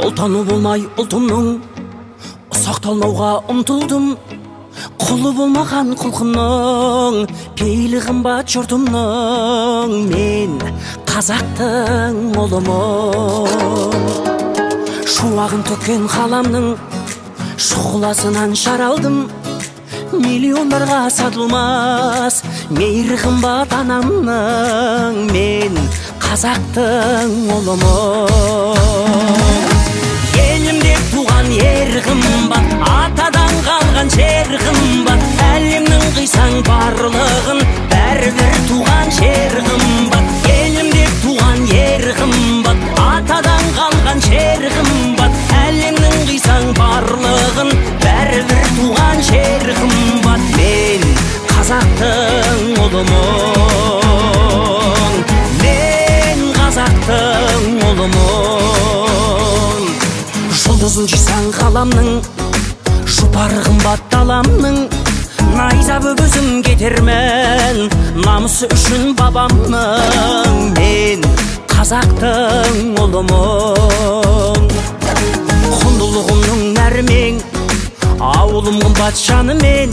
Ұлтаны болмай ұлтымның сақталмауға ұмтылдым. Құлы болмаған құлқынның пейілі қымбат жұртымның. Мен қазақтың ұлымын. Шуағын төккен қаламның шұғыласынан шаралдым. Миллиондарға сатылмас мейірі қымбат анамның. Мен қазақтың ұлымын. Елімде туған ер қымбат, атадан қалған жер қымбат. Әлемнің қисаң барлығын бәрібір туған жер қымбат. Елімде туған ер қымбат, атадан қалған жер қымбат. Әлемнің қисаң барлығын бәрібір туған жер қымбат. Мен қазақтың ұлымын. Мен қазақтың ұлымын. Жұлдызын жисаң қаламның, жұпары қымбат даламның. Найза бөгізім кетермен, намысы үшін бабамның. Мен қазақтың ұлымын. Құндылығымның нәрмен, ауылым қымбат жанымен.